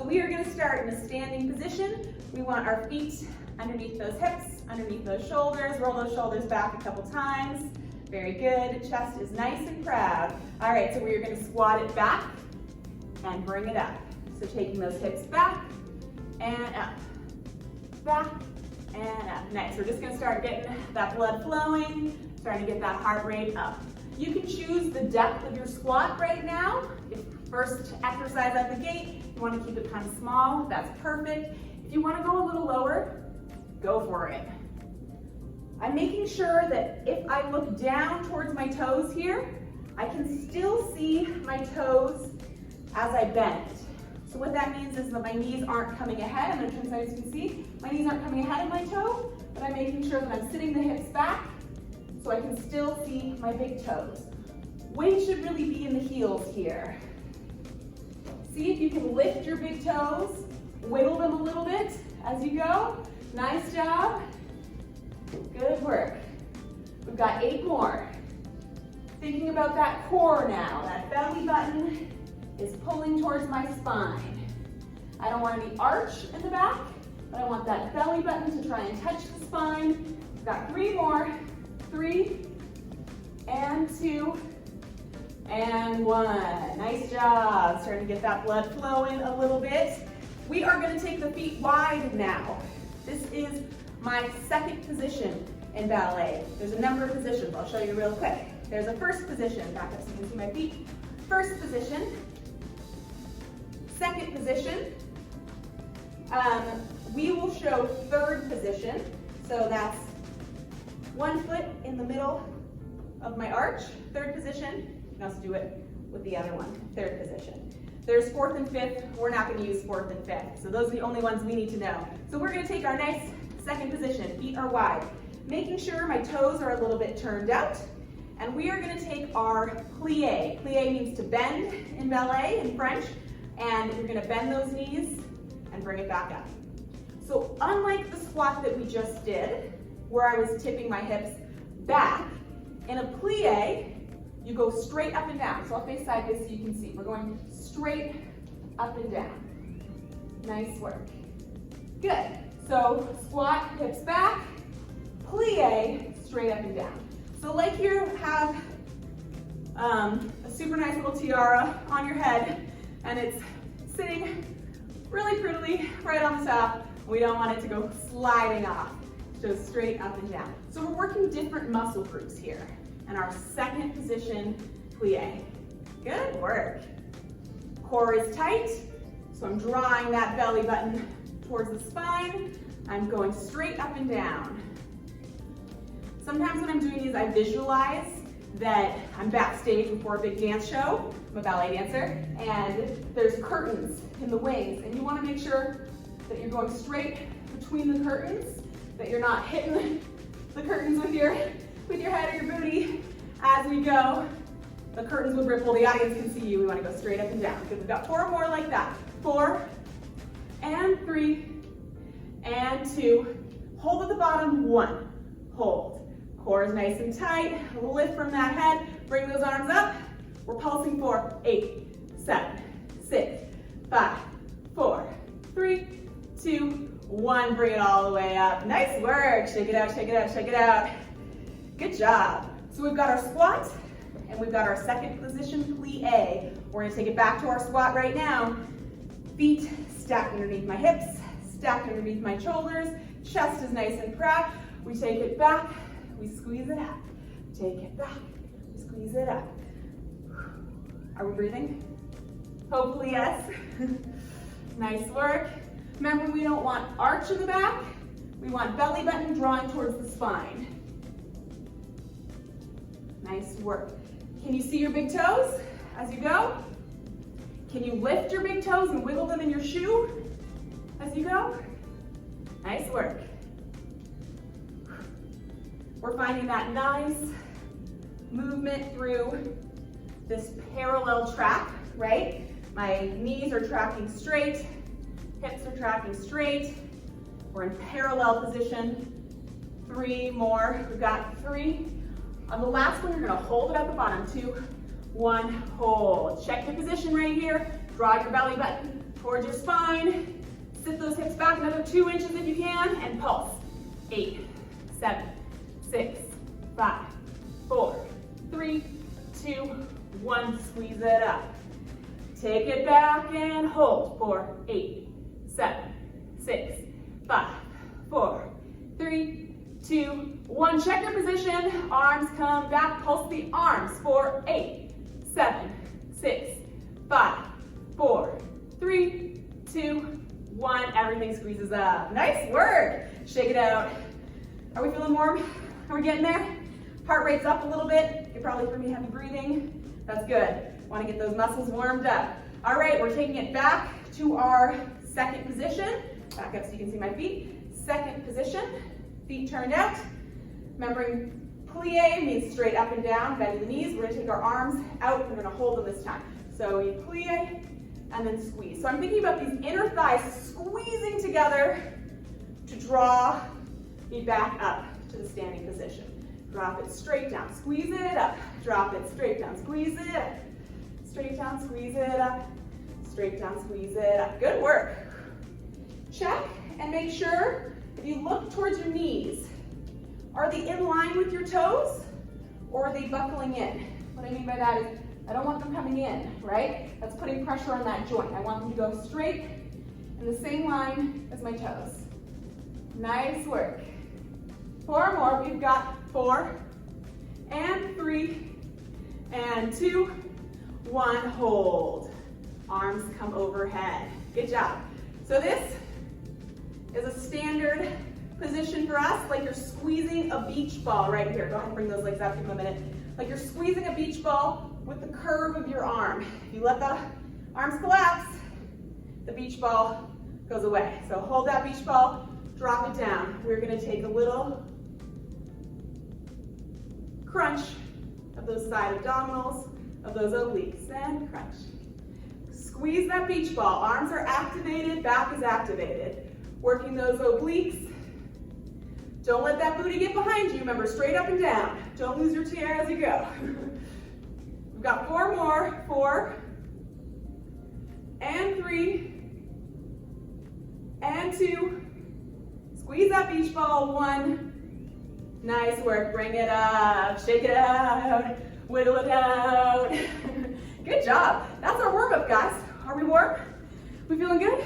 we are gonna start in a standing position. We want our feet underneath those hips, underneath those shoulders. Roll those shoulders back a couple times. Very good, chest is nice and proud. All right, so we're gonna squat it back and bring it up. So taking those hips back and up, back and up. Nice, we're just gonna start getting that blood flowing, starting to get that heart rate up. You can choose the depth of your squat right now. If first exercise at the gate, you wanna keep it kind of small, that's perfect. If you wanna go a little lower, go for it. I'm making sure that if I look down towards my toes here, I can still see my toes as I bend. So what that means is that my knees aren't coming ahead. I'm gonna turn so you can see. My knees aren't coming ahead of my toe, but I'm making sure that I'm sitting the hips back so I can still see my big toes. Weight should really be in the heels here. See if you can lift your big toes, wiggle them a little bit as you go. Nice job. Good work. We've got 8 more. Thinking about that core now. That belly button is pulling towards my spine. I don't want any arch in the back, but I want that belly button to try and touch the spine. We've got 3 more. 3 and 2 and 1. Nice job. Starting to get that blood flowing a little bit. We are going to take the feet wide now. This is my second position in ballet. There's a number of positions. I'll show you real quick. There's a first position. Back up so you can see my feet. First position. Second position. We will show third position. So that's 1 foot in the middle of my arch. Third position. You can also do it with the other one. Third position. There's fourth and fifth. We're not going to use fourth and fifth. So those are the only ones we need to know. So we're going to take our nice second position. Feet are wide. Making sure my toes are a little bit turned out. And we are going to take our plie. Plie means to bend in ballet, in French. And we're going to bend those knees and bring it back up. So unlike the squat that we just did, where I was tipping my hips back, in a plie, you go straight up and down. So I'll face sideways so you can see. We're going straight up and down. Nice work. Good. So squat, hips back, plie, straight up and down. So like you have a super nice little tiara on your head, and it's sitting really prettily right on the top. We don't want it to go sliding off. So straight up and down. So we're working different muscle groups here. And our second position, plie. Good work. Core is tight, so I'm drawing that belly button towards the spine. I'm going straight up and down. Sometimes when I'm doing these, I visualize that I'm backstage before a big dance show. I'm a ballet dancer, and there's curtains in the wings, and you want to make sure that you're going straight between the curtains, that you're not hitting the curtains with your head or your booty as we go. The curtains would ripple, the audience can see you. We want to go straight up and down. Good, we've got 4 more like that. 4 and 3 and 2. Hold at the bottom, 1. Hold. Core is nice and tight. Lift from that head. Bring those arms up. We're pulsing for 8, 7, 6, 5, 4, 3, 2, 1. Bring it all the way up. Nice work. Shake it out, shake it out, shake it out. Good job. So we've got our squat and we've got our second position, plie. We're going to take it back to our squat right now. Feet stacked underneath my hips, stacked underneath my shoulders. Chest is nice and proud. We take it back, we squeeze it out. Take it back, we squeeze it out. Are we breathing? Hopefully yes. Nice work. Remember, we don't want arch in the back. We want belly button drawing towards the spine. Nice work. Can you see your big toes as you go? Can you lift your big toes and wiggle them in your shoe as you go? Nice work. We're finding that nice movement through this parallel track, right? My knees are tracking straight, hips are tracking straight. We're in parallel position. 3 more. We've got 3. On the last one, you're going to hold it at the bottom. 2, 1, hold. Check your position right here. Draw your belly button towards your spine. Sit those hips back another 2 inches if you can, and pulse. 8, 7, 6, 5, 4, 3, 2, 1. Squeeze it up. Take it back and hold for 8, 7, 6, 5, 4, 3, 2, 1. Check your position. Arms come back. Pulse the arms for 8, 7, 6, 5, 4, 3, 2, 1. Everything squeezes up. Nice work. Shake it out. Are we feeling warm? Are we getting there? Heart rate's up a little bit. You're probably pretty heavy breathing. That's good. Want to get those muscles warmed up. All right, we're taking it back to our second position. Back up so you can see my feet. Second position. Feet turned out. Remembering plie means straight up and down, bending the knees. We're going to take our arms out and we're going to hold them this time. So we plie and then squeeze. So I'm thinking about these inner thighs squeezing together to draw me back up to the standing position. Drop it straight down, squeeze it up. Drop it straight down, squeeze it up. Straight down, squeeze it up. Straight down, squeeze it up. Good work. Check and make sure if you look towards your knees, are they in line with your toes or are they buckling in? What I mean by that is I don't want them coming in, right? That's putting pressure on that joint. I want them to go straight in the same line as my toes. Nice work. 4 more. We've got 4 and 3 and 2, 1. Hold. Arms come overhead. Good job. So this is a standard position for us, like you're squeezing a beach ball right here. Go ahead and bring those legs out, give them a minute. Like you're squeezing a beach ball with the curve of your arm. If you let the arms collapse, the beach ball goes away. So hold that beach ball, drop it down. We're gonna take a little crunch of those side abdominals, of those obliques, and crunch. Squeeze that beach ball. Arms are activated, back is activated. Working those obliques. Don't let that booty get behind you. Remember, straight up and down. Don't lose your tiara as you go. We've got 4 more. 4 and 3 and 2. Squeeze that beach ball. 1. Nice work. Bring it up. Shake it out. Wiggle it out. Good job. That's our warm-up, guys. Are we warm? We feeling good?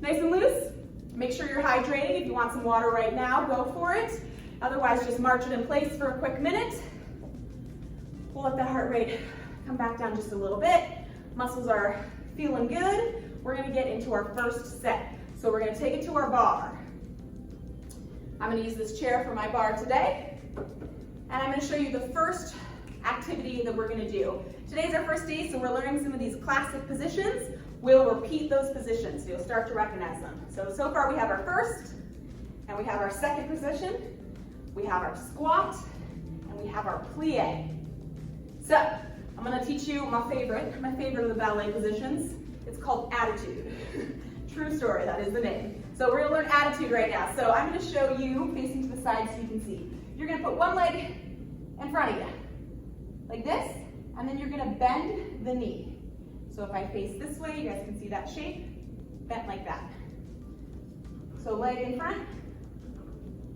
Nice and loose? Make sure you're hydrating. If you want some water right now, go for it. Otherwise, just march it in place for a quick minute. We'll let the heart rate come back down just a little bit. Muscles are feeling good. We're gonna get into our first set. So we're gonna take it to our bar. I'm gonna use this chair for my bar today. And I'm gonna show you the first activity that we're gonna do. Today's our first day, so we're learning some of these classic positions. We'll repeat those positions, so you'll start to recognize them. So far we have our first, and we have our second position, we have our squat, and we have our plie. So, I'm gonna teach you my favorite of the ballet positions. It's called attitude. True story, that is the name. So we're gonna learn attitude right now. So I'm gonna show you facing to the side so you can see. You're gonna put one leg in front of you, like this, and then you're gonna bend the knee. So if I face this way, you guys can see that shape, bent like that. So leg in front,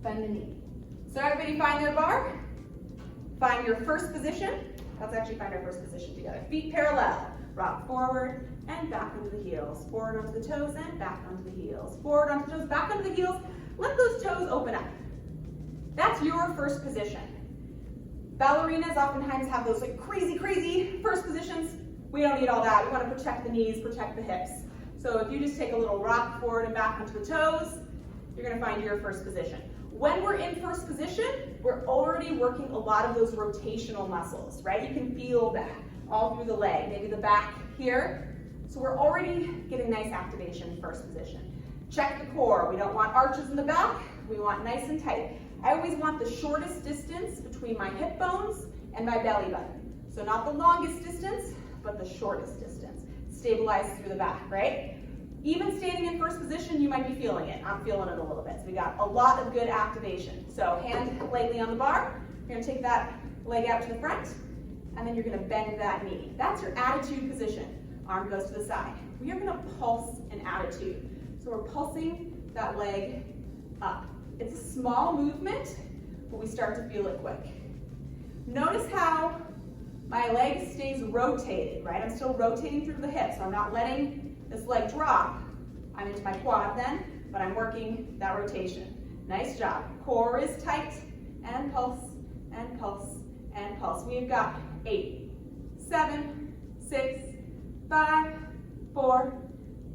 bend the knee. So everybody find their bar, find your first position. Let's actually find our first position together. Feet parallel, rock forward and back onto the heels. Forward onto the toes and back onto the heels. Forward onto the toes, back onto the heels. Let those toes open up. That's your first position. Ballerinas oftentimes have those like crazy first positions. We don't need all that. We want to protect the knees, protect the hips. So if you just take a little rock forward and back onto the toes, you're going to find your first position. When we're in first position, we're already working a lot of those rotational muscles, right? You can feel that all through the leg, maybe the back here. So we're already getting nice activation in first position. Check the core. We don't want arches in the back. We want nice and tight. I always want the shortest distance between my hip bones and my belly button. So not the longest distance, but the shortest distance. Stabilize through the back, right? Even standing in first position, you might be feeling it. I'm feeling it a little bit. So we got a lot of good activation. So hand lightly on the bar. You're gonna take that leg out to the front, and then you're gonna bend that knee. That's your attitude position. Arm goes to the side. we are gonna pulse an attitude. So we're pulsing that leg up. It's a small movement, but we start to feel it quick. Notice how my leg stays rotated, right? I'm still rotating through the hips, so I'm not letting this leg drop. I'm into my quad then, but I'm working that rotation. Nice job. Core is tight, and pulse, and pulse, and pulse. We've got 8, 7, 6, 5, 4,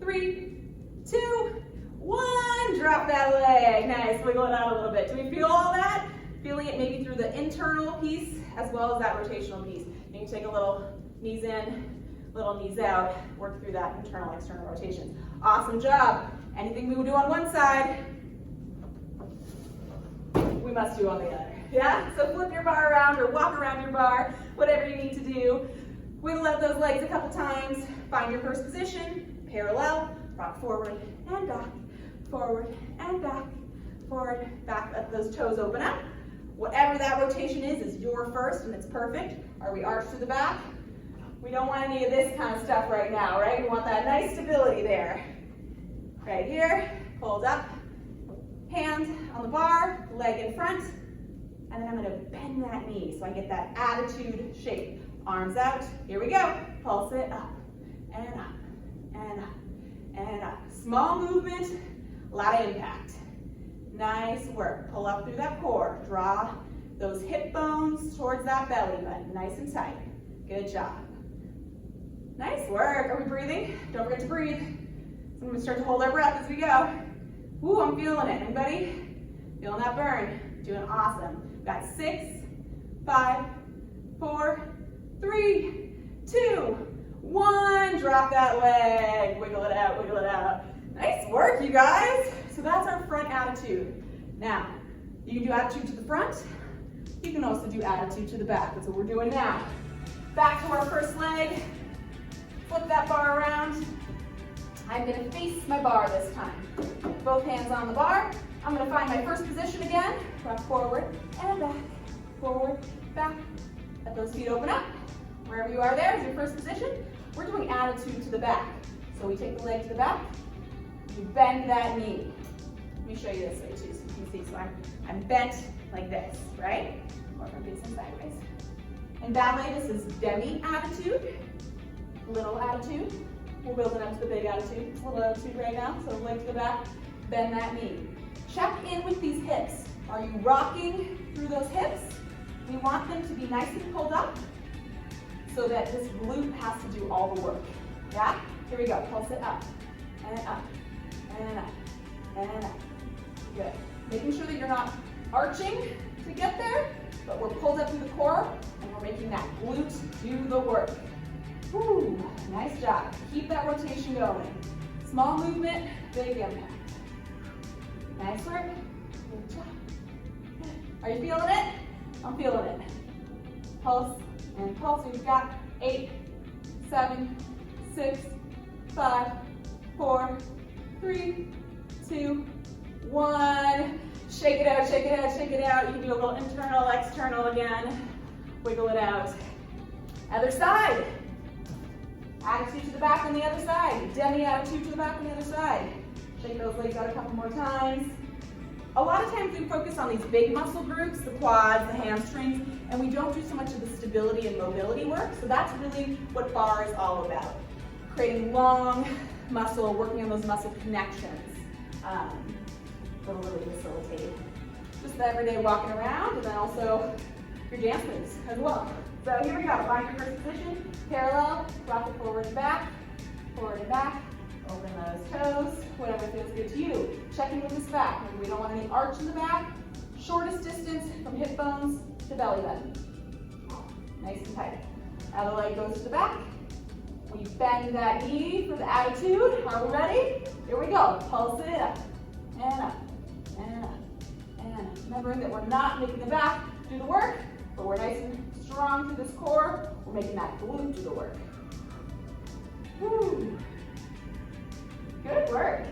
3, 2, 1. Drop that leg. Nice. Wiggle it out a little bit. Do we feel all that? Feeling it maybe through the internal piece as well as that rotational piece. You can take a little knees in, little knees out, work through that internal, external rotations. Awesome job. Anything we would do on one side, we must do on the other. Yeah? So flip your bar around or walk around your bar, whatever you need to do. Wiggle out those legs a couple times. Find your first position, parallel, rock forward and back, forward and back, forward, back. Let those toes open up. Whatever that rotation is your first and it's perfect. Are we arched to the back? We don't want any of this kind of stuff right now, right? We want that nice stability there. Right here, hold up, hand on the bar, leg in front, and then I'm gonna bend that knee so I get that attitude shape. Arms out, here we go. Pulse it up, and up, and up, and up. Small movement, a lot of impact. Nice work. Pull up through that core. Draw those hip bones towards that belly button, nice and tight. Good job. Nice work. Are we breathing? Don't forget to breathe. So I'm going to start to hold our breath as we go. Ooh, I'm feeling it. Anybody? Feeling that burn? Doing awesome. Got 6, 5, 4, 3, 2, 1. Drop that leg. Wiggle it out, wiggle it out. Nice work, you guys. So that's our front attitude. Now, you can do attitude to the front. You can also do attitude to the back. That's what we're doing now. Back to our first leg. Flip that bar around. I'm gonna face my bar this time. Both hands on the bar. I'm gonna find my first position again. Rock forward and back, forward, back. Let those feet open up. Wherever you are there is your first position. We're doing attitude to the back. So we take the leg to the back. You bend that knee. Let me show you this way too so you can see. So I'm bent like this, right? Or I'm facing sideways. In ballet, this is demi attitude. Little attitude. We're building up to the big attitude. It's a little attitude right now, so leg to the back, bend that knee. Check in with these hips. Are you rocking through those hips? We want them to be nice and pulled up so that this glute has to do all the work. Yeah? Here we go. Pulse it up, and up, and up, and up. Good. Making sure that you're not arching to get there, but we're pulled up through the core, and we're making that glute do the work. Ooh, nice job. Keep that rotation going. Small movement, big impact. Nice work. Good job. Good. Are you feeling it? I'm feeling it. Pulse and pulse. We've got 8, 7, 6, 5, 4, 3, 2, 1. Shake it out, shake it out, shake it out. You can do a little internal, external again. Wiggle it out. Other side. Attitude to the back on the other side. Demi attitude to the back on the other side. Shake those legs out a couple more times. A lot of times we focus on these big muscle groups, the quads, the hamstrings, and we don't do so much of the stability and mobility work. So that's really what barre is all about. Creating long muscle, working on those muscle connections. That'll really facilitate just the everyday walking around, and then also your dance moves as well. So here we go. Find your first position. Parallel, rock it forward and back, open those toes, whatever feels good to you. Check in with this back. Remember, we don't want any arch in the back. Shortest distance from hip bones to belly button. Nice and tight. Other leg goes to the back. We bend that knee for the attitude. Are we ready? Here we go. Pulse it up, and up, and up, and up. Remembering that we're not making the back do the work, but we're nice and strong through this core. We're making that glute do the work. Woo. Good work.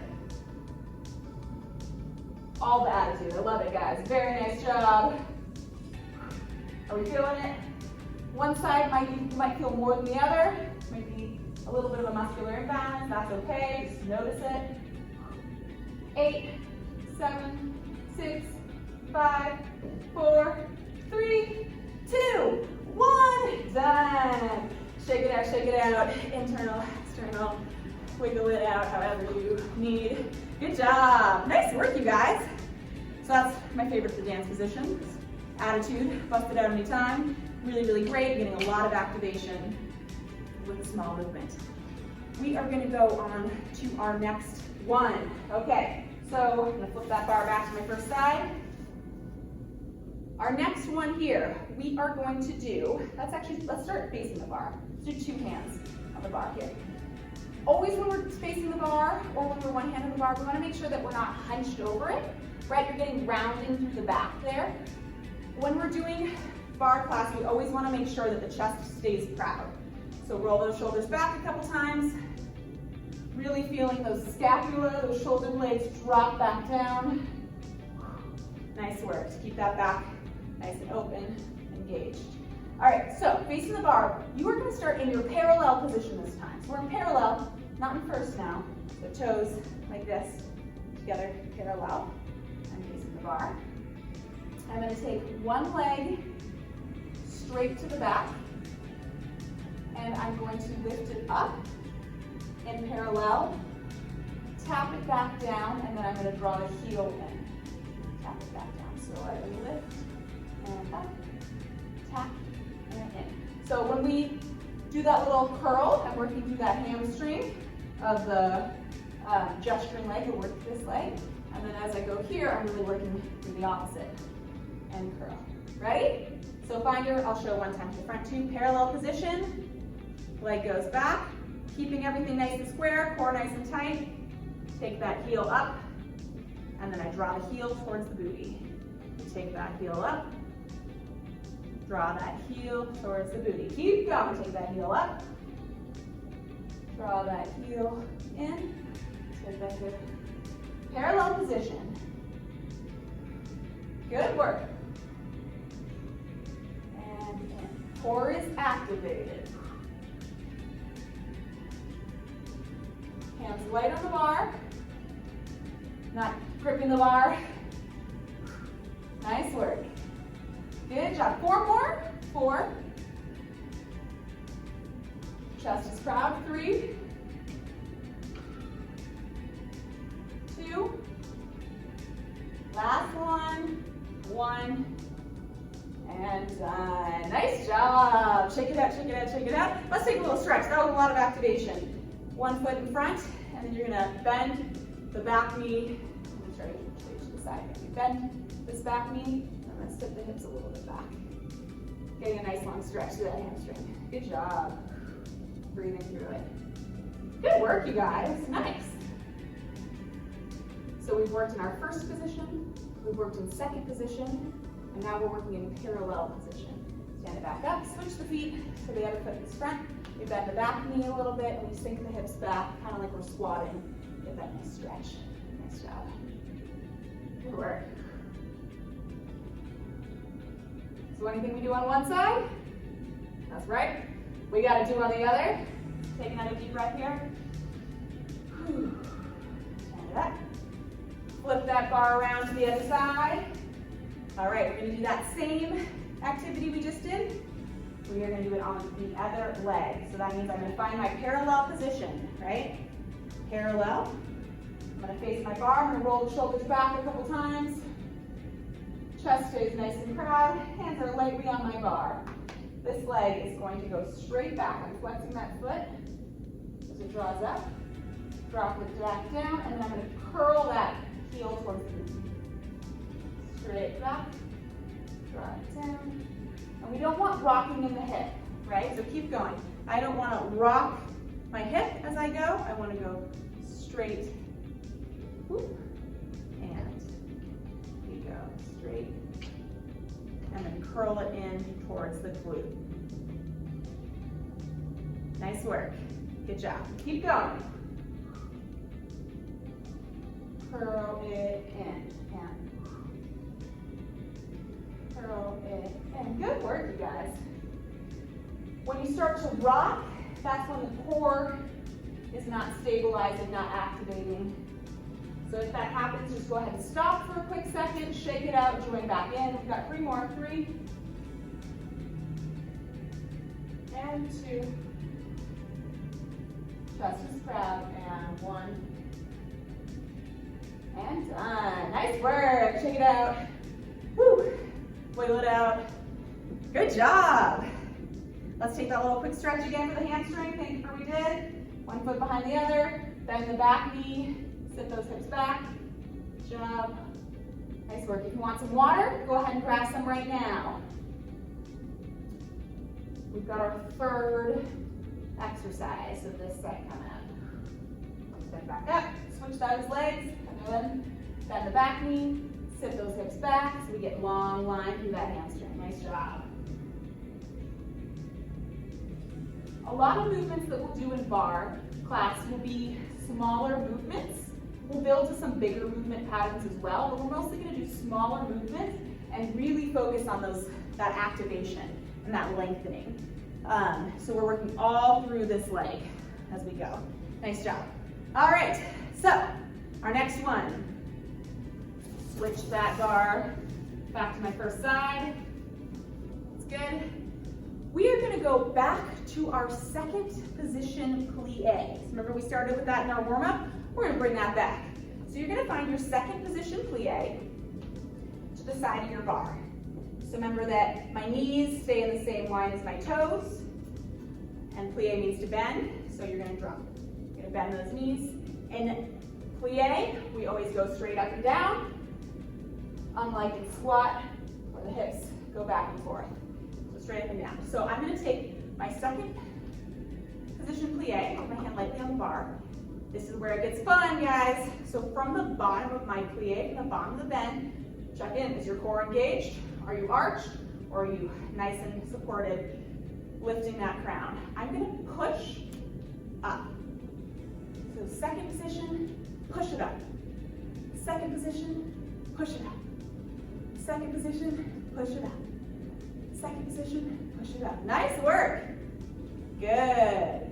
All the attitude. I love it, guys. Very nice job. Are we feeling it? One side might feel more than the other. Might be a little bit of a muscular imbalance, that's okay, just notice it. 8, 7, 6, 5, 4, 3, 2, 1, done. Shake it out, internal, external, wiggle it out however you need. Good job, nice work you guys. So that's my favorite for dance position. Attitude, bust it out anytime. Really, really great, getting a lot of activation with a small movement. We are gonna go on to our next one. Okay, so I'm gonna flip that bar back to my first side. Our next one here, we are going to do, let's start facing the bar. Let's do 2 hands on the bar here. Always when we're facing the bar or when we're one hand on the bar, we wanna make sure that we're not hunched over it, right? You're getting rounding through the back there. When we're doing bar class, we always wanna make sure that the chest stays proud. So roll those shoulders back a couple times, really feeling those scapula, those shoulder blades drop back down. Nice work, keep that back nice and open, engaged. All right, so facing the bar, you are gonna start in your parallel position this time. So we're in parallel, not in first now. So toes like this, together, parallel. I'm facing the bar. I'm gonna take one leg straight to the back, and I'm going to lift it up in parallel, tap it back down, and then I'm gonna draw the heel in. Tap it back down, so I lift, and up, tap, and in. So when we do that little curl, I'm working through that hamstring of the gesturing leg, or work this leg. And then as I go here, I'm really working through the opposite and curl. Ready? So find your, I'll show one time to the front 2, parallel position. Leg goes back, keeping everything nice and square, core nice and tight. Take that heel up, and then I draw the heel towards the booty. Take that heel up, draw that heel towards the booty. Keep going, take that heel up, draw that heel in, take that heel. Parallel position. Good work. And in. Core is activated. Hands light on the bar, not gripping the bar. Nice work. Good job. 4 more. 4. Chest is proud. 3, 2. Last one. 1. And done. Nice job. Shake it out, shake it out, shake it out. Let's take a little stretch. That was a lot of activation. 1 foot in front, and then you're gonna bend the back knee. Let me try to show you to the side. Bend this back knee, and then step the hips a little bit back. Getting a nice long stretch to that hamstring. Good job. Breathing through it. Good work, you guys. Nice. So we've worked in our first position, we've worked in second position, and now we're working in parallel position. Stand it back up, switch the feet so the other foot is front. We bend the back knee a little bit, and we sink the hips back, kind of like we're squatting. Get that nice stretch. Nice job. Good work. So anything we do on one side, that's right. We got to do on the other. Take another deep breath here. Stand it up. Flip that bar around to the other side. All right, we're going to do that same activity we just did. We are going to do it on the other leg. So that means I'm going to find my parallel position, right? Parallel. I'm going to face my bar. I'm going to roll the shoulders back a couple times. Chest stays nice and proud. Hands are lightly on my bar. This leg is going to go straight back. I'm flexing that foot as it draws up. Drop it back down, and then I'm going to curl that heel towards the knee. Straight back. Draw it down. And we don't want rocking in the hip, right? So keep going. I don't want to rock my hip as I go. I want to go straight. Whoop, and we go straight. And then curl it in towards the glute. Nice work. Good job. Keep going. Curl it in. And curl it in. Good work, you guys. When you start to rock, that's when the core is not stabilizing, not activating. So if that happens, just go ahead and stop for a quick second, shake it out, join back in. We've got 3 more. 3 and 2. Chest is proud. And 1. And done. Nice work. Shake it out. Woo. Wiggle it out. Good job. Let's take that little quick stretch again for the hamstring. Thank you for what we did. 1 foot behind the other. Bend the back knee. Sit those hips back. Good job. Nice work. If you want some water, go ahead and grab some right now. We've got our 3rd exercise of this set coming up. Step back up. Switch those legs. Bend the back knee. Sit those hips back so we get long line through that hamstring. Nice job. A lot of movements that we'll do in barre class will be smaller movements. We'll build to some bigger movement patterns as well, but we're mostly going to do smaller movements and really focus on that activation and that lengthening. So we're working all through this leg as we go. Nice job. All right, so our next one. Switch that bar back to my first side. That's good. We are going to go back to our 2nd position plie. So remember we started with that in our warm-up? We're going to bring that back. So you're going to find your 2nd position plie to the side of your bar. So remember that my knees stay in the same line as my toes, and plie means to bend, so you're going to drop. You're going to bend those knees. In plie, we always go straight up and down, unlike in squat, where the hips go back and forth. So straight up and down. So I'm going to take my 2nd position plie, put my hand lightly on the bar. This is where it gets fun, guys. So from the bottom of my plie, from the bottom of the bend, check in. Is your core engaged? Are you arched? Or are you nice and supported, lifting that crown? I'm going to push up. So 2nd position, push it up. 2nd position, push it up. 2nd position, push it up. 2nd position, push it up. Nice work. Good.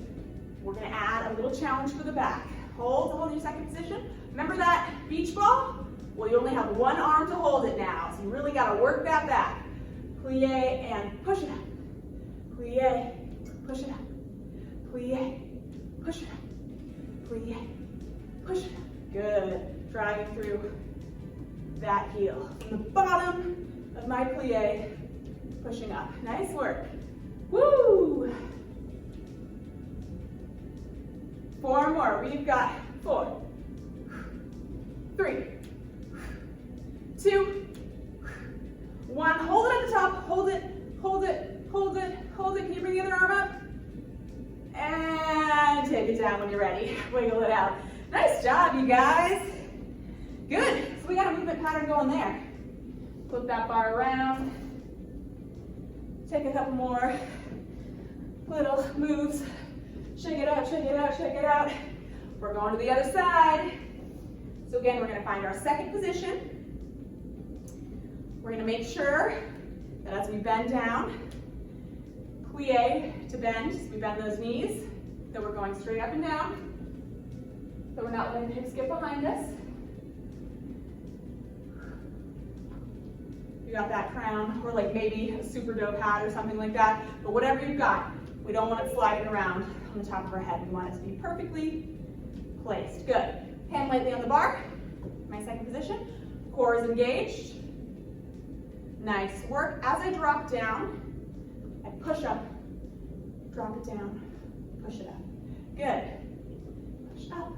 We're going to add a little challenge for the back. Hold your 2nd position. Remember that beach ball? Well, you only have 1 arm to hold it now, so you really got to work that back. Plie and push it up. Plie, push it up. Plie, push it up. Plie, push it up. Good. Driving through that heel. From the bottom of my plie, pushing up. Nice work. Woo! 4 more. We've got 4, 3, 2, 1. Hold it at the top. Hold it, hold it, hold it, hold it. Can you bring the other arm up? And take it down when you're ready. Wiggle it out. Nice job, you guys. Good. So we got a movement pattern going there. Flip that bar around. Take a couple more little moves. Shake it out, shake it out, shake it out. We're going to the other side. So again, we're going to find our 2nd position. We're going to make sure that as we bend down, plie to bend, so we bend those knees, that we're going straight up and down, so we're not letting the hips get behind us. You got that crown, or like maybe a super dope hat or something like that, but whatever you've got, we don't want it sliding around on the top of our head. We want it to be perfectly placed. Good. Hand lightly on the bar. My 2nd position. Core is engaged. Nice work. As I drop down, I push up, drop it down, push it up. Good. Push up,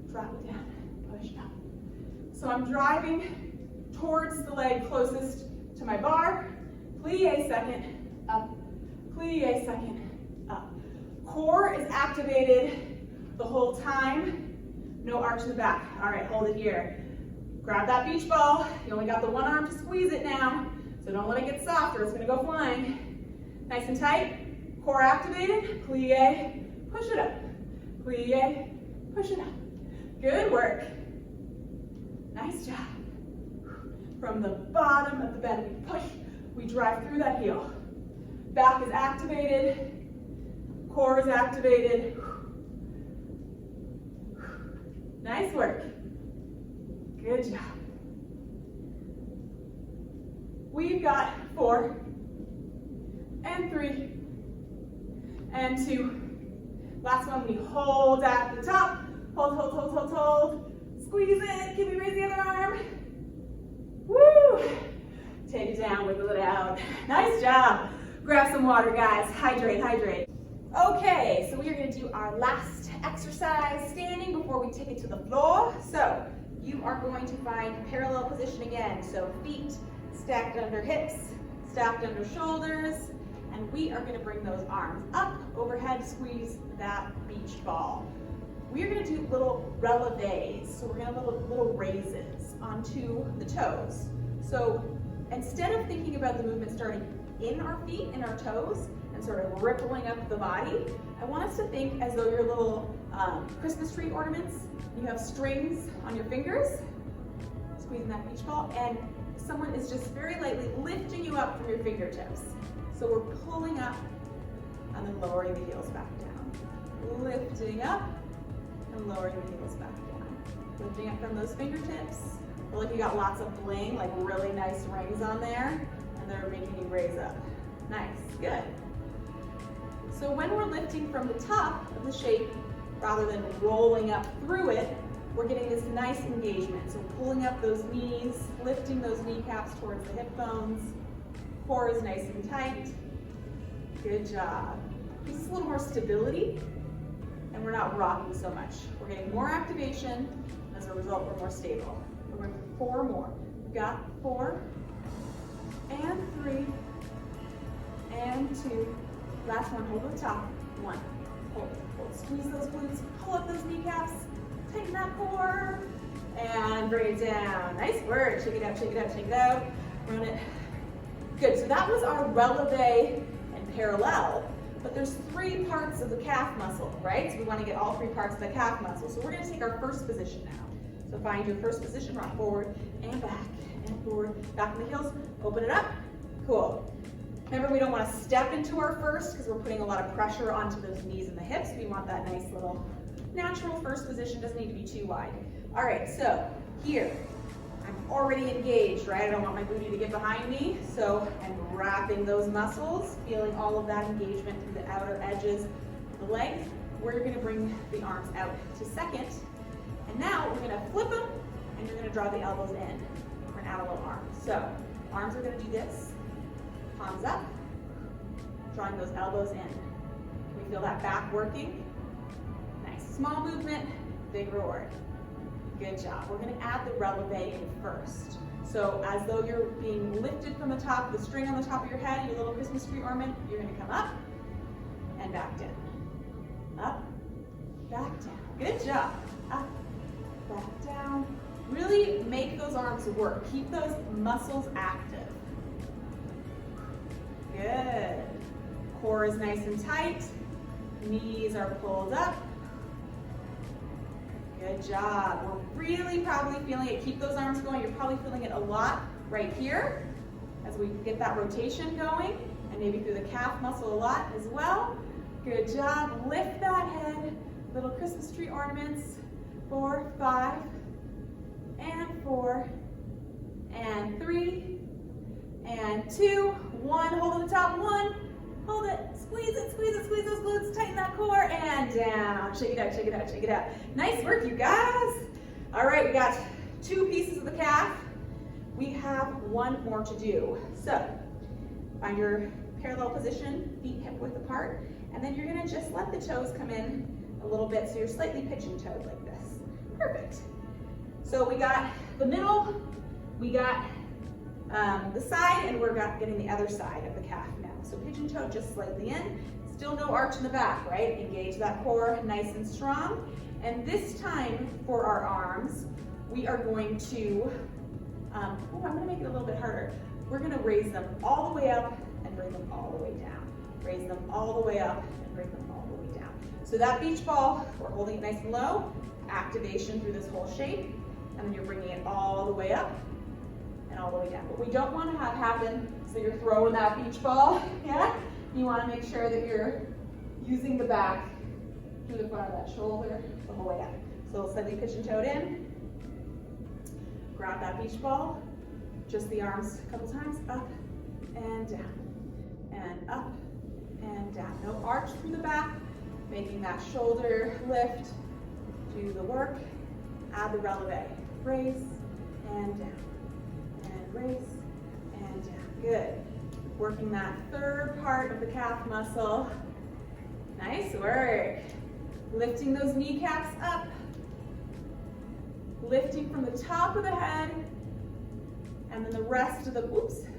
drop it down, push up. So I'm driving towards the leg closest to my bar. Plie 2nd, up. Plie 2nd, up. Core is activated the whole time. No arch in the back. All right, hold it here. Grab that beach ball. You only got the 1 arm to squeeze it now, so don't let it get soft or it's gonna go flying. Nice and tight. Core activated. Plie, push it up. Plie, push it up. Good work. Nice job. From the bottom of the bend, we push, we drive through that heel. Back is activated. Core is activated. Nice work. Good job. We've got 4 and 3 and 2. Last one, we hold at the top. Hold, hold, hold, hold, hold. Squeeze it. Can we raise the other arm? Woo! Take it down, wiggle it out. Nice job. Grab some water, guys. Hydrate, hydrate. Okay, so we are going to do our last exercise standing before we take it to the floor. So you are going to find parallel position again. So feet stacked under hips, stacked under shoulders, and we are going to bring those arms up, overhead, squeeze that beach ball. We are going to do little releves, so we're going to do little raises onto the toes. So instead of thinking about the movement starting in our feet, in our toes, and sort of rippling up the body, I want us to think as though you're little Christmas tree ornaments. You have strings on your fingers, squeezing that beach ball, and someone is just very lightly lifting you up from your fingertips. So we're pulling up and then lowering the heels back down. Lifting up and lowering the heels back down. Lifting up from those fingertips. Feel like you got lots of bling, like really nice rings on there, and they're making you raise up. Nice, good. So when we're lifting from the top of the shape, rather than rolling up through it, we're getting this nice engagement. So pulling up those knees, lifting those kneecaps towards the hip bones. Core is nice and tight. Good job. Gives us a little more stability, and we're not rocking so much. We're getting more activation. As a result, we're more stable. We're going for 4 more. We've got 4 and 3 and 2. Last one, hold at the top. 1, hold, hold. Squeeze those glutes, pull up those kneecaps, tighten that core, and bring it down. Nice work. Shake it out, shake it out, shake it out. Run it. Good, so that was our releve and parallel, but there's 3 parts of the calf muscle, right? So we want to get all 3 parts of the calf muscle. So we're going to take our first position now. So find your first position, rock forward and back and forward, back in the heels, open it up. Cool. Remember, we don't want to step into our first because we're putting a lot of pressure onto those knees and the hips. We want that nice little natural first position, doesn't need to be too wide. All right, so here, I'm already engaged, right? I don't want my booty to get behind me, so I'm wrapping those muscles, feeling all of that engagement through the outer edges of the legs. We're going to bring the arms out to second, and now we're going to flip them, and you're going to draw the elbows in for an out arm. So arms are going to do this, palms up, drawing those elbows in. Can we feel that back working? Nice, small movement, big reward. Good job. We're going to add the releve in first. So as though you're being lifted from the top, the string on the top of your head, your little Christmas tree ornament, you're going to come up and back down. Up, back down. Good job. Up, back down. Really make those arms work. Keep those muscles active. Good. Core is nice and tight. Knees are pulled up. Good job. We're really probably feeling it. Keep those arms going. You're probably feeling it a lot right here as we get that rotation going, and maybe through the calf muscle a lot as well. Good job. Lift that head. Little Christmas tree ornaments. 4, 5, and 4, and 3, and 2, 1. Hold at the top. 1. Hold it, squeeze it, squeeze it, squeeze those glutes, tighten that core, and down. Shake it out, shake it out, shake it out. Nice work, you guys. All right, we got 2 pieces of the calf. We have 1 more to do. So, find your parallel position, feet hip width apart, and then you're gonna just let the toes come in a little bit so you're slightly pigeon toed like this. Perfect. So we got the middle, we got the side, and we're getting the other side of the calf now. So pigeon toe just slightly in, still no arch in the back, right? Engage that core nice and strong. And this time for our arms, we are going to, I'm gonna make it a little bit harder. We're gonna raise them all the way up and bring them all the way down. Raise them all the way up and bring them all the way down. So that beach ball, we're holding it nice and low, activation through this whole shape, and then you're bringing it all the way up and all the way down. What we don't want to have happen, so you're throwing that beach ball, yeah? You want to make sure that you're using the back through the front of that shoulder the whole way up. So slightly pitch and toed in. Grab that beach ball. Just the arms a couple times, up and down, and up and down. No arch through the back, making that shoulder lift. Do the work. Add the releve. Raise and down, and raise and down. Good. Working that third part of the calf muscle. Nice work. Lifting those kneecaps up. Lifting from the top of the head. And then the rest of the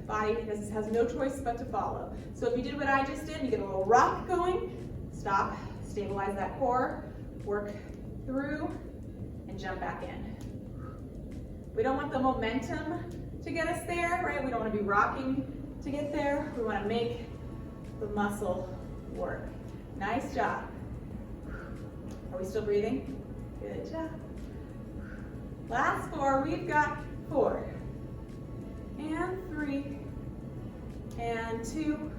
body has no choice but to follow. So if you did what I just did, you get a little rock going. Stop. Stabilize that core. Work through and jump back in. We don't want the momentum to get us there, right? We don't want to be rocking to get there. We want to make the muscle work. Nice job. Are we still breathing? Good job. Last 4, we've got 4, and 3, and 2,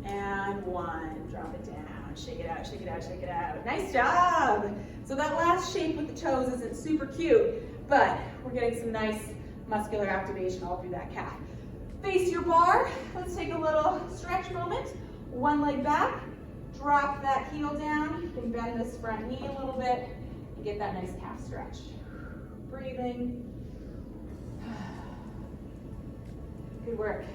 and 1. Drop it down. Shake it out, shake it out, shake it out. Nice job. So that last shape with the toes isn't super cute, but we're getting some nice muscular activation all through that calf. Face your bar. Let's take a little stretch moment. One leg back. Drop that heel down. You can bend this front knee a little bit and get that nice calf stretch. Breathing. Good work.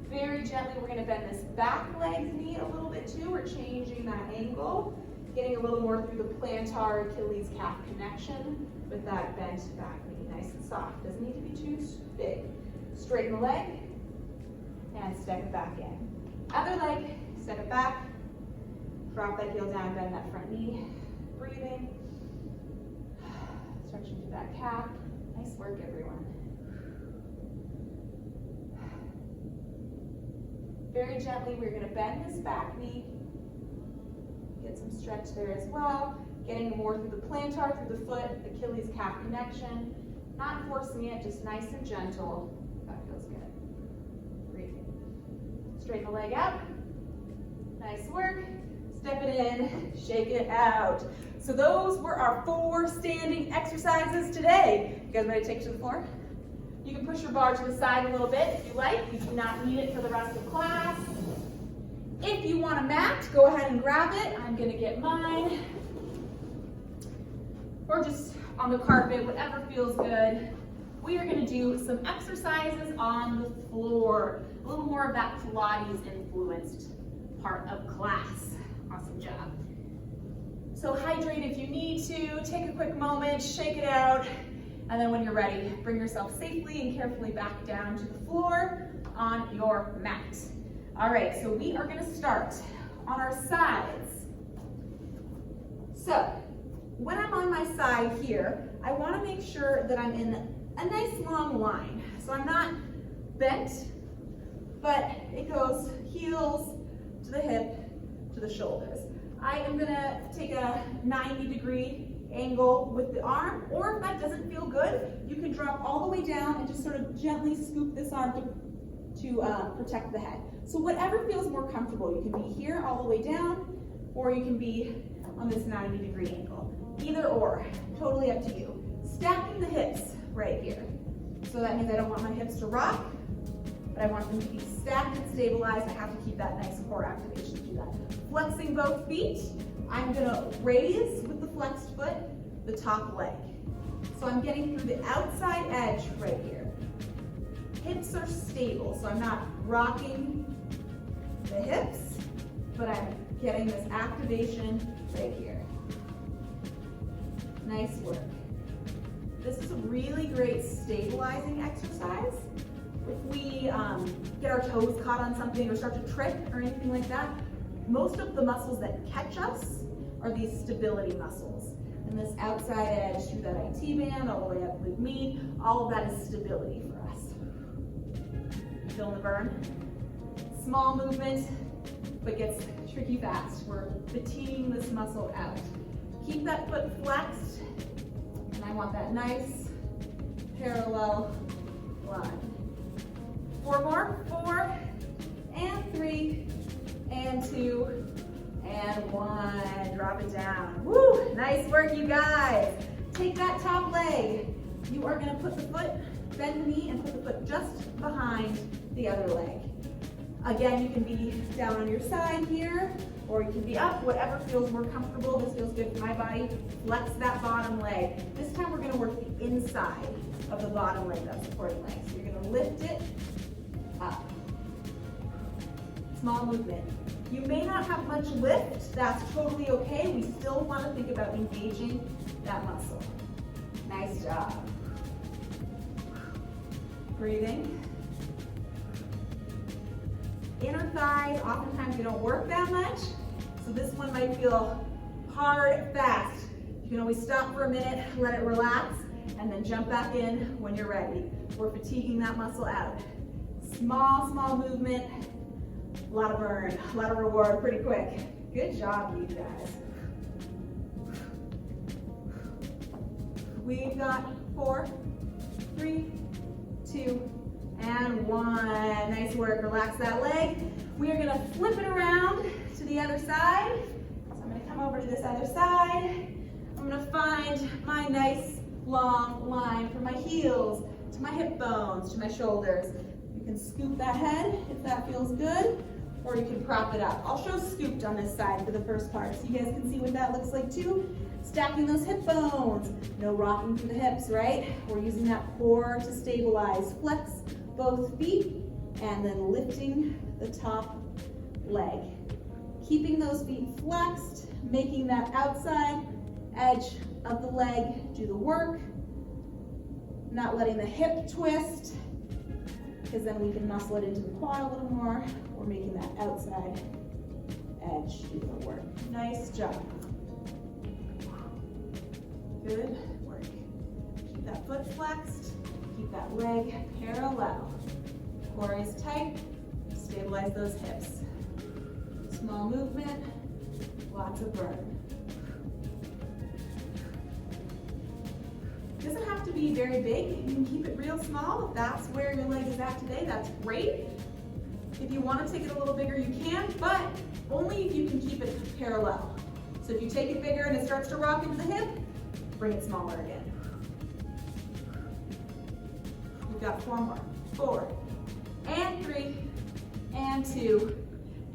Very gently, we're going to bend this back leg knee a little bit too. We're changing that angle, getting a little more through the plantar Achilles calf connection with that bent back knee. Nice and soft. Doesn't need to be too big. Straighten the leg and step it back in. Other leg, step it back. Drop that heel down, bend that front knee. Breathing. Stretching through that calf. Nice work, everyone. Very gently, we're going to bend this back knee. Get some stretch there as well. Getting more through the plantar, through the foot, Achilles calf connection. Not forcing it, just nice and gentle. That feels good. Breathing. Straighten the leg out. Nice work. Step it in, shake it out. So those were our 4 standing exercises today. You guys ready to take it to the floor? You can push your bar to the side a little bit if you like. You do not need it for the rest of class. If you want a mat, go ahead and grab it. I'm gonna get mine. Or just on the carpet, whatever feels good. We are gonna do some exercises on the floor. A little more of that Pilates influenced part of class. Awesome job. So hydrate if you need to. Take a quick moment, shake it out. And then when you're ready, bring yourself safely and carefully back down to the floor on your mat. All right, so we are gonna start on our sides. So when I'm on my side here, I wanna make sure that I'm in a nice long line. So I'm not bent, but it goes heels to the hip to the shoulders. I am gonna take a 90-degree angle with the arm, or if that doesn't feel good, you can drop all the way down and just sort of gently scoop this arm to protect the head. So whatever feels more comfortable. You can be here all the way down, or you can be on this 90-degree angle. Either or, totally up to you. Stacking the hips right here. So that means I don't want my hips to rock, but I want them to be stacked and stabilized. I have to keep that nice core activation to do that. Flexing both feet. I'm gonna raise with the flexed foot the top leg. So I'm getting through the outside edge right here. Hips are stable, so I'm not rocking the hips, but I'm getting this activation right here. Nice work. This is a really great stabilizing exercise. If we get our toes caught on something or start to trip or anything like that, most of the muscles that catch us are these stability muscles. And this outside edge through that IT band, all the way up with me, all of that is stability for us. Feeling the burn? Small movement, but gets tricky fast. We're fatiguing this muscle out. Keep that foot flexed, and I want that nice parallel line. 4 more, 4, and 3, and 2, and 1. Drop it down. Woo, nice work, you guys. Take that top leg. You are gonna put the foot, bend the knee, and put the foot just behind the other leg. Again, you can be down on your side here, or you can be up, whatever feels more comfortable. This feels good for my body. Flex that bottom leg. This time we're gonna work the inside of the bottom leg, that supporting leg. So you're gonna lift it up. Small movement. You may not have much lift, that's totally okay. We still wanna think about engaging that muscle. Nice job. Breathing. Inner thighs, oftentimes you don't work that much, so this one might feel hard, fast. You can always stop for a minute, let it relax, and then jump back in when you're ready. We're fatiguing that muscle out. Small, small movement, a lot of burn, a lot of reward pretty quick. Good job, you guys. We've got 4, 3, 2, and 1. Nice work. Relax that leg. We are going to flip it around to the other side. So I'm going to come over to this other side. I'm going to find my nice long line from my heels to my hip bones to my shoulders. You can scoop that head if that feels good, or you can prop it up. I'll show scooped on this side for the first part so you guys can see what that looks like too. Stacking those hip bones. No rocking through the hips, right? We're using that core to stabilize. Flex both feet and then lifting the top leg. Keeping those feet flexed, making that outside edge of the leg do the work. Not letting the hip twist, because then we can muscle it into the quad a little more. We're making that outside edge do the work. Nice job. Good work. Keep that foot flexed. Keep that leg parallel. Core is tight. Stabilize those hips. Small movement. Lots of burn. Doesn't have to be very big. You can keep it real small. If that's where your leg is at today, that's great. If you want to take it a little bigger, you can, but only if you can keep it parallel. So if you take it bigger and it starts to rock into the hip, bring it smaller again. We've got 4 more. 4, and 3, and 2,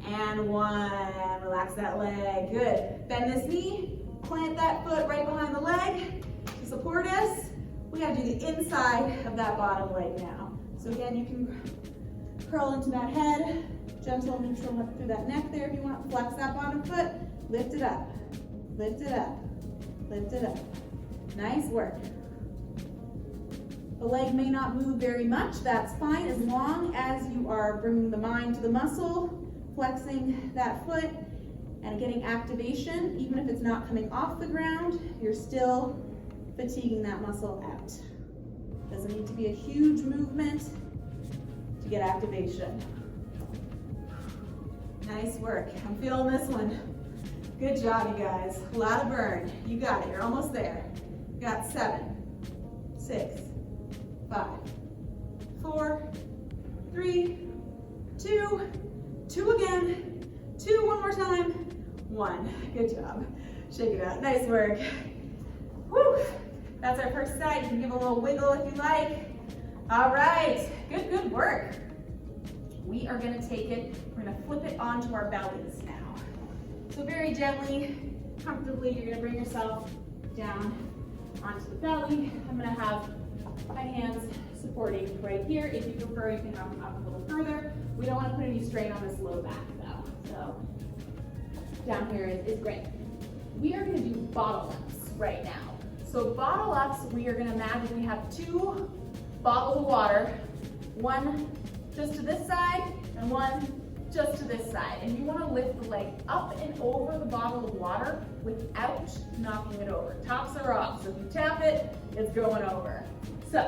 and 1. Relax that leg. Good. Bend this knee. Plant that foot right behind the leg to support us. We got to do the inside of that bottom leg now. So again, you can curl into that head, gentle neutral up through that neck there if you want. Flex that bottom foot. Lift it up. Lift it up. Lift it up. Nice work. The leg may not move very much, that's fine, as long as you are bringing the mind to the muscle, flexing that foot, and getting activation. Even if it's not coming off the ground, you're still fatiguing that muscle out. Doesn't need to be a huge movement to get activation. Nice work. I'm feeling this one. Good job, you guys. A lot of burn. You got it. You're almost there. You got 7, 6, 5, 4, 3, 2, 2 again, 2 one more time, 1. Good job. Shake it out. Nice work. Woo! That's our first side. You can give a little wiggle if you like. All right. Good, good work. We are going to take it, we're going to flip it onto our bellies now. So very gently, comfortably, you're going to bring yourself down onto the belly. I'm going to have my hands supporting right here. If you prefer, you can have them up a little further. We don't want to put any strain on this low back though. So down here is great. We are going to do bottle ups right now. So bottle ups, we are going to imagine we have 2 bottles of water, one just to this side and one just to this side. And you want to lift the leg up and over the bottle of water without knocking it over. Tops are off, so if you tap it, it's going over. So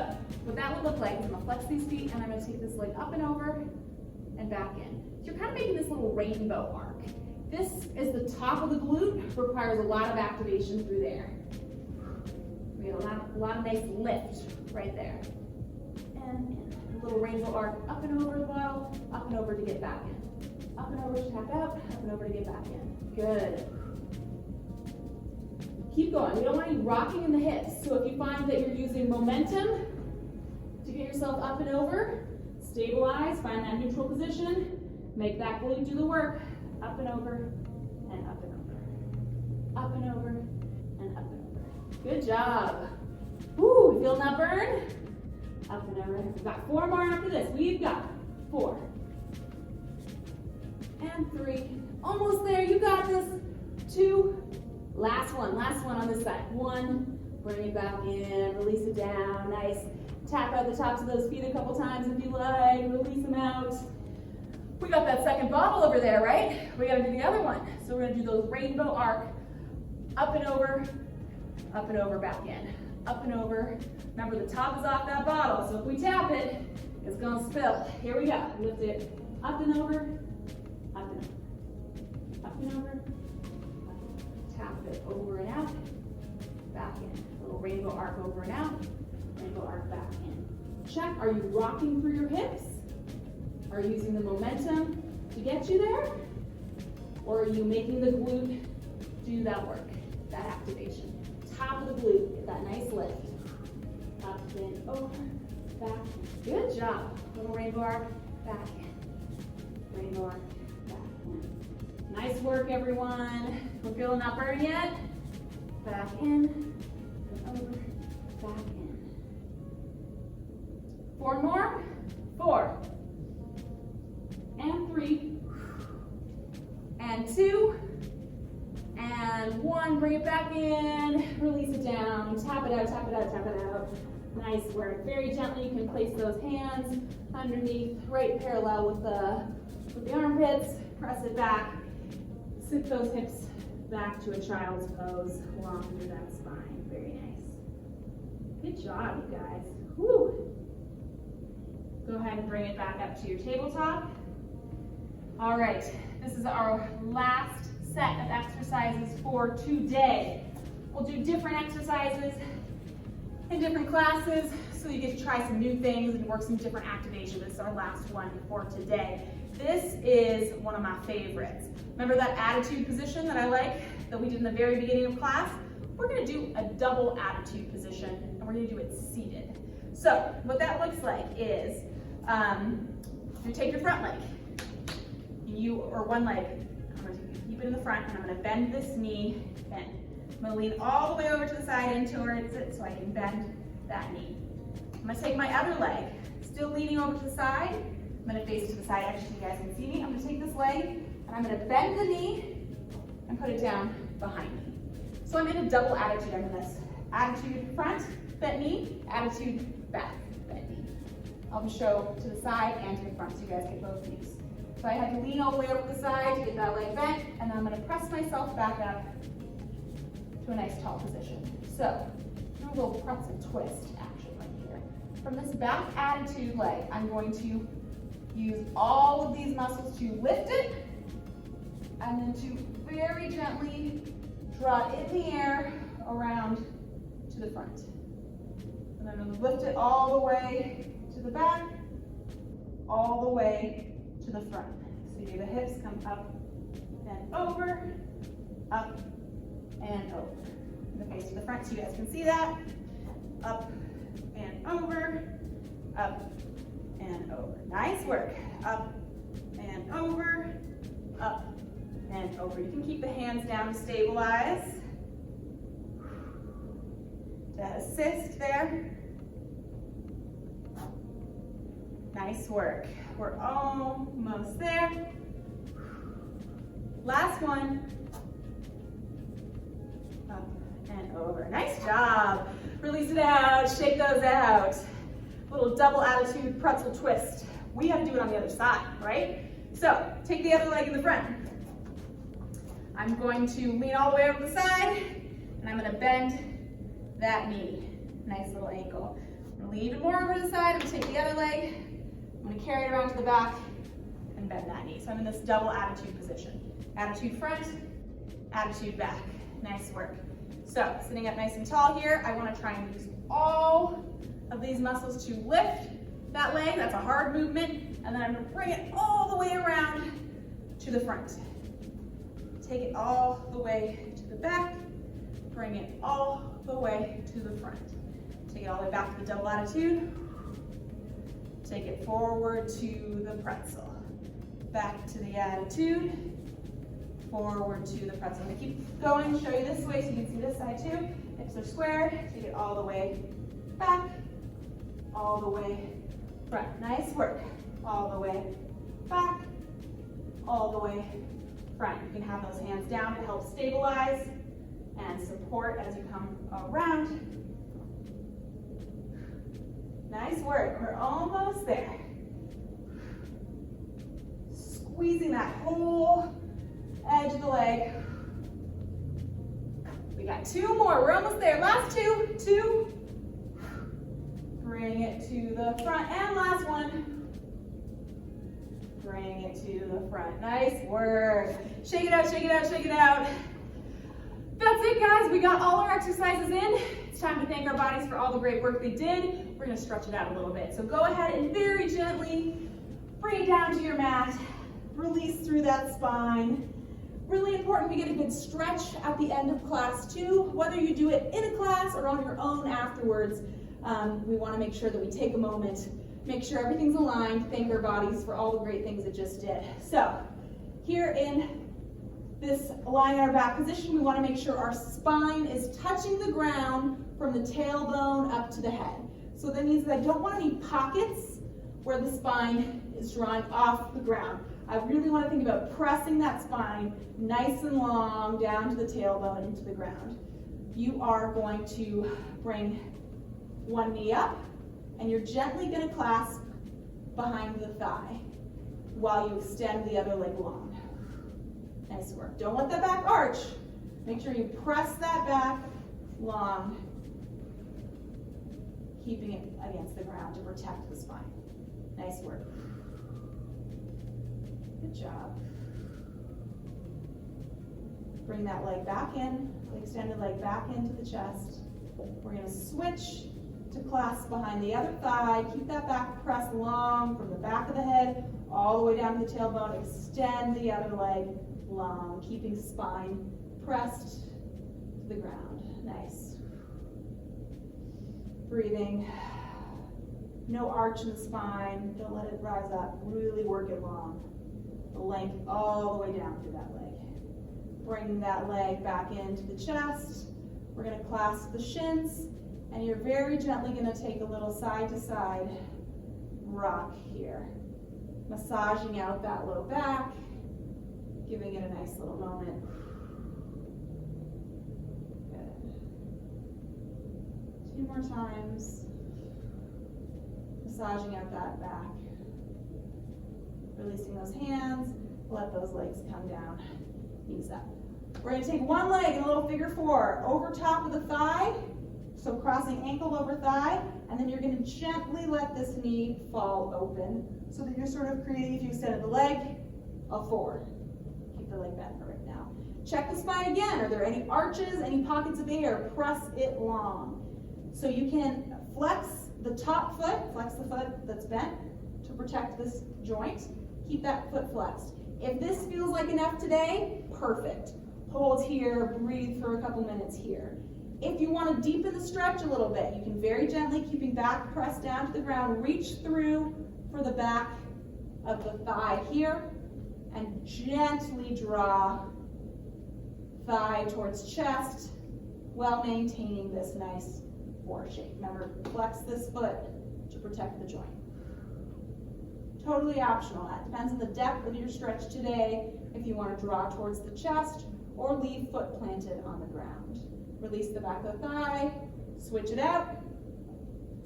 what that would look like is I'm gonna flex these feet and I'm gonna take this leg up and over and back in. So you're kind of making this little rainbow arc. This is the top of the glute, requires a lot of activation through there. We have a lot of nice lift right there. And a little rainbow arc up and over the bottle, up and over to get back in. Up and over to tap out, up and over to get back in. Good. Keep going. We don't want you rocking in the hips. So if you find that you're using momentum to get yourself up and over, stabilize, find that neutral position, make that glute do the work. Up and over, and up and over. Up and over, and up and over. Good job. Woo, feeling that burn? Up and over. We've got 4 more after this. We've got 4. And 3. Almost there. You got this. 2. Last one on this side. 1. Bring it back in. Release it down. Nice. Tap out the tops of those feet a couple times if you like. Release them out. We got that second bottle over there, right? We got to do the other one. So we're going to do those rainbow arc. Up and over, back in. Up and over. Remember, the top is off that bottle, so if we tap it, it's going to spill. Here we go. Lift it. Up and over, up and over. Up and over. Tap it over and out. Back in. A little rainbow arc over and out. Rainbow arc back in. Check. Are you rocking through your hips? Are you using the momentum to get you there? Or are you making the glute do that work, that activation? Top of the glute, get that nice lift. Up and over, back. Good job. Little rainbow arc, back in. Rainbow arc, back in. Nice work, everyone. We're feeling that burn yet? Back in, and over, back in. 4 more. 4. And 3. And 2. And 1, bring it back in, release it down, tap it out, tap it out, tap it out. Nice work. Very gently, you can place those hands underneath, right parallel with the armpits. Press it back. Sit those hips back to a child's pose, long through that spine. Very nice. Good job, you guys. Whew. Go ahead and bring it back up to your tabletop. All right, this is our last set of exercises for today. We'll do different exercises in different classes so you get to try some new things and work some different activations. This is our last one for today. This is one of my favorites. Remember that attitude position that I like that we did in the very beginning of class? We're going to do a double attitude position and we're going to do it seated. So what that looks like is you take your front leg, or one leg, keep it in the front, and I'm going to bend this knee, bend. I'm going to lean all the way over to the side and towards it so I can bend that knee. I'm going to take my other leg, still leaning over to the side. I'm going to face to the side actually so you guys can see me. I'm going to take this leg and I'm going to bend the knee and put it down behind me. So I'm in a double attitude. I'm in this attitude front, bent knee, attitude back, bent knee. I'll show to the side and to the front so you guys get both views. So I had to lean all the way over the side to get that leg bent, and then I'm going to press myself back up to a nice tall position. So, a little pretzel twist action right here. From this back attitude leg, I'm going to use all of these muscles to lift it, and then to very gently draw it in the air around to the front. And I'm going to lift it all the way to the back, all the way to the front. So the hips come up and over, up and over. The face to the front so you guys can see that. Up and over, up and over. Nice work. Up and over, up and over. You can keep the hands down to stabilize, to assist there. Nice work. We're almost there. Last one. Up and over. Nice job. Release it out. Shake those out. Little double attitude pretzel twist. We have to do it on the other side, right? So take the other leg in the front. I'm going to lean all the way over the side, and I'm going to bend that knee. Nice little ankle. I'm going to lean even more over to the side. I'm going to take the other leg. I'm going to carry it around to the back and bend that knee. So I'm in this double attitude position. Attitude front, attitude back. Nice work. So sitting up nice and tall here, I want to try and use all of these muscles to lift that leg. That's a hard movement. And then I'm going to bring it all the way around to the front. Take it all the way to the back. Bring it all the way to the front. Take it all the way back to the double attitude. Take it forward to the pretzel. Back to the attitude. Forward to the pretzel. I'm going to keep going, show you this way so you can see this side too. Hips are square. Take it all the way back, all the way front. Nice work. All the way back, all the way front. You can have those hands down to help stabilize and support as you come around. Nice work. We're almost there. Squeezing that whole edge of the leg. We got two more. We're almost there. Last two. Two. Bring it to the front. And last one. Bring it to the front. Nice work. Shake it out, shake it out, shake it out. That's it, guys. We got all our exercises in. It's time to thank our bodies for all the great work they did. We're going to stretch it out a little bit. So go ahead and very gently bring it down to your mat. Release through that spine. Really important we get a good stretch at the end of class too. Whether you do it in a class or on your own afterwards, we want to make sure that we take a moment, make sure everything's aligned, thank our bodies for all the great things it just did. So here in this lying on our back position, we want to make sure our spine is touching the ground from the tailbone up to the head. So that means that I don't want any pockets where the spine is drawing off the ground. I really want to think about pressing that spine nice and long down to the tailbone into the ground. You are going to bring one knee up and you're gently going to clasp behind the thigh while you extend the other leg long. Nice work. Don't let that back arch. Make sure you press that back long, keeping it against the ground to protect the spine. Nice work. Good job. Bring that leg back in, the extended leg back into the chest. We're going to switch to clasp behind the other thigh. Keep that back pressed long from the back of the head all the way down to the tailbone. Extend the other leg long, keeping spine pressed to the ground. Nice. Breathing. No arch in the spine. Don't let it rise up. Really work it long. The length all the way down through that leg. Bring that leg back into the chest. We're going to clasp the shins, and you're very gently going to take a little side to side rock here. Massaging out that low back, giving it a nice little moment. Good. 2 more times. Massaging out that back. Releasing those hands, let those legs come down, knees up. We're going to take one leg in a little figure 4 over top of the thigh, so crossing ankle over thigh, and then you're going to gently let this knee fall open so that you're sort of creating, if you extended the leg, a 4. Keep the leg bent for right now. Check the spine again. Are there any arches, any pockets of air? Press it long. So you can flex the top foot, flex the foot that's bent to protect this joint. Keep that foot flexed. If this feels like enough today, perfect. Hold here, breathe for a couple minutes here. If you want to deepen the stretch a little bit, you can very gently, keeping back pressed down to the ground, reach through for the back of the thigh here, and gently draw thigh towards chest while maintaining this nice 4 shape. Remember, flex this foot to protect the joint. Totally optional. That depends on the depth of your stretch today, if you want to draw towards the chest or leave foot planted on the ground. Release the back of the thigh, switch it out.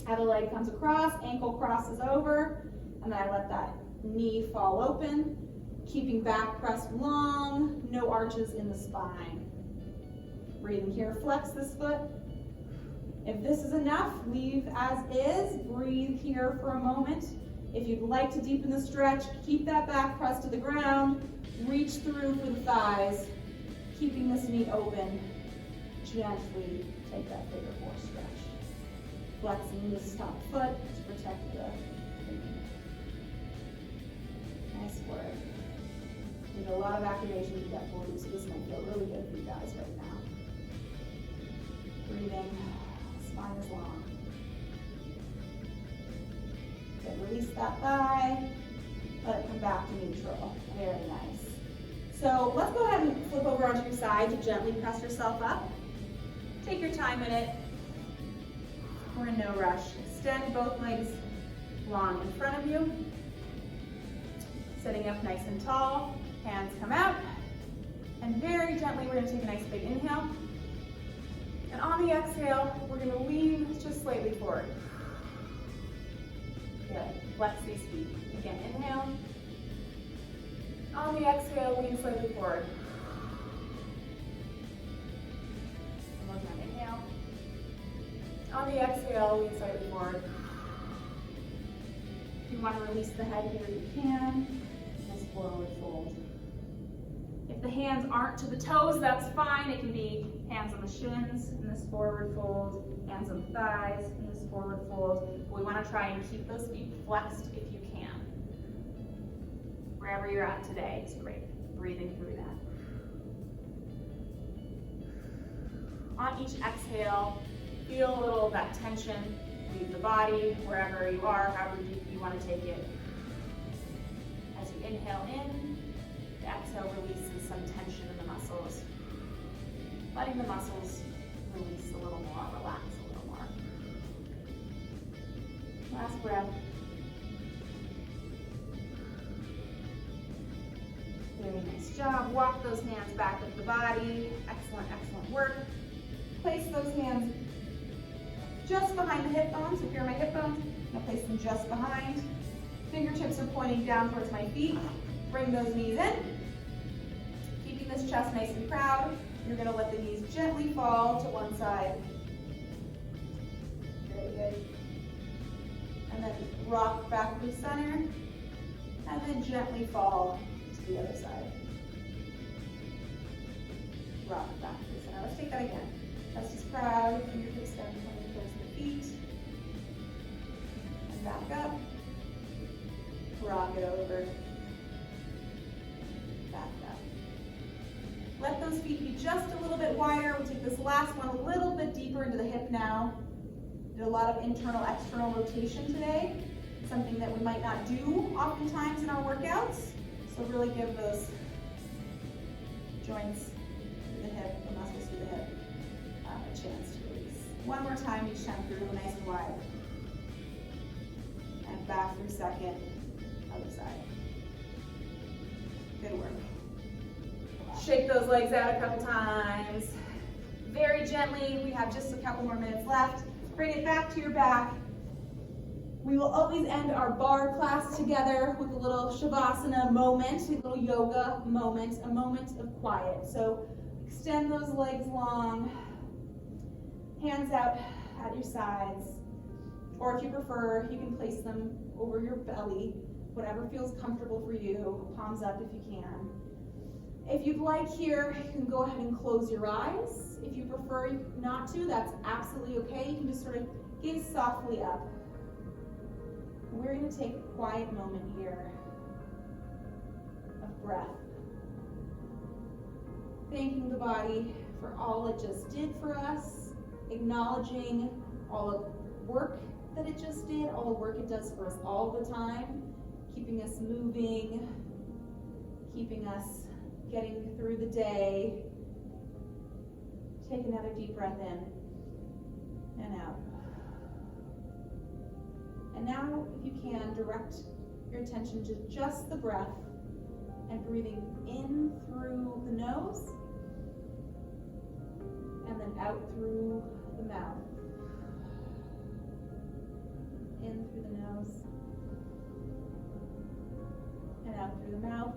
Other leg comes across, ankle crosses over, and then I let that knee fall open, keeping back pressed long, no arches in the spine. Breathing here, flex this foot. If this is enough, leave as is, breathe here for a moment. If you'd like to deepen the stretch, keep that back pressed to the ground, reach through for the thighs, keeping this knee open. Gently take that figure 4 stretch. Flexing this top foot to protect the knee. Nice work. Need a lot of activation to get forward, so this might feel really good for you guys right now. Breathing, spine is long. Good, release that thigh, let it come back to neutral. Very nice. So let's go ahead and flip over onto your side to gently press yourself up. Take your time in it. We're in no rush. Extend both legs long in front of you. Sitting up nice and tall, hands come out. And very gently, we're gonna take a nice big inhale. And on the exhale, we're gonna lean just slightly forward. Good, flex these feet. Again, inhale. On the exhale, lean slightly forward. One more time, inhale. On the exhale, lean slightly forward. If you want to release the head here, you can. Nice forward fold. If the hands aren't to the toes, that's fine. It can be hands on the shins in this forward fold, hands on the thighs in this forward fold. We want to try and keep those feet flexed if you can. Wherever you're at today, it's great. Breathing through that. On each exhale, feel a little of that tension leave the body, wherever you are, however deep you want to take it. As you inhale in, the exhale releases some tension in the muscles. Letting the muscles release a little more, relax a little more. Last breath. Very nice job. Walk those hands back with the body. Excellent, excellent work. Place those hands just behind the hip bones. If you're my hip bones, I'm going to place them just behind. Fingertips are pointing down towards my feet. Bring those knees in. Keeping this chest nice and proud. You're going to let the knees gently fall to one side. Very good. And then rock back through center. And then gently fall to the other side. Rock back through center. Let's take that again. Chest is proud. Fingertips down pointing towards the feet. And back up. Rock it over. Back up. Let those feet be just a little bit wider. We'll take this last one a little bit deeper into the hip now. Did a lot of internal, external rotation today. Something that we might not do oftentimes in our workouts. So really give those joints through the hip, the muscles through the hip, a chance to release. One more time, each time through, nice and wide. And back through second, other side. Good work. Shake those legs out a couple times. Very gently, we have just a couple more minutes left. Bring it back to your back. We will always end our barre class together with a little shavasana moment, a little yoga moment, a moment of quiet. So extend those legs long, hands out at your sides, or if you prefer, you can place them over your belly, whatever feels comfortable for you, palms up if you can. If you'd like here, you can go ahead and close your eyes. If you prefer not to, that's absolutely okay. You can just sort of gaze softly up. We're going to take a quiet moment here of breath. Thanking the body for all it just did for us, acknowledging all of the work that it just did, all the work it does for us all the time, keeping us moving, keeping us getting through the day. Take another deep breath in and out. And now, if you can, direct your attention to just the breath and breathing in through the nose and then out through the mouth. In through the nose and out through the mouth.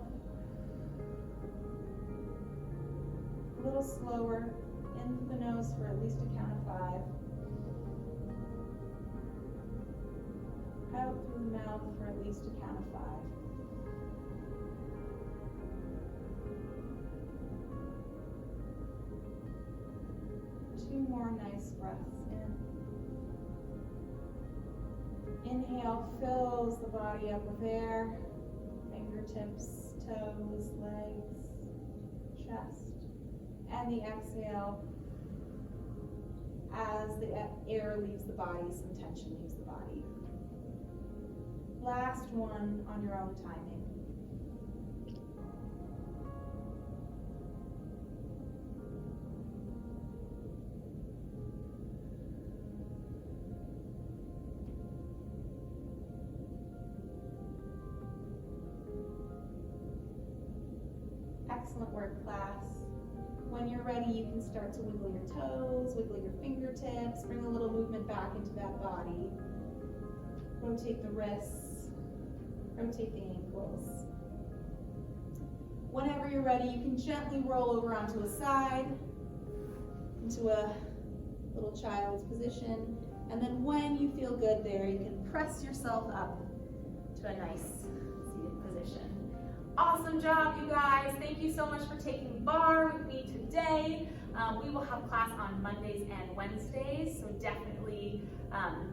A little slower, in through the nose for at least a count of 5. Out through the mouth for at least a count of 5. Two more nice breaths in. Inhale fills the body up with air. Fingertips, toes, legs, chest, and the exhale as the air leaves the body, some tension leaves the body. Last one on your own timing. Excellent work, class. When you're ready, you can start to wiggle your toes, wiggle your fingertips, bring a little movement back into that body. Rotate the wrists, rotate the ankles. Whenever you're ready, you can gently roll over onto a side, into a little child's position. And then when you feel good there, you can press yourself up to a nice seated position. Awesome job, you guys. Thank you so much for taking Barre with me today. We will have class on Mondays and Wednesdays, so definitely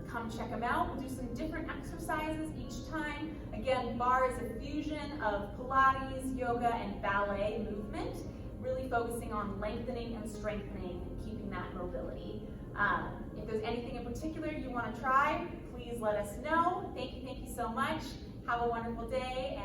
come check them out. We'll do some different exercises each time. Again, Barre is a fusion of Pilates, yoga, and ballet movement, really focusing on lengthening and strengthening and keeping that mobility. If there's anything in particular you want to try, please let us know. Thank you so much. Have a wonderful day.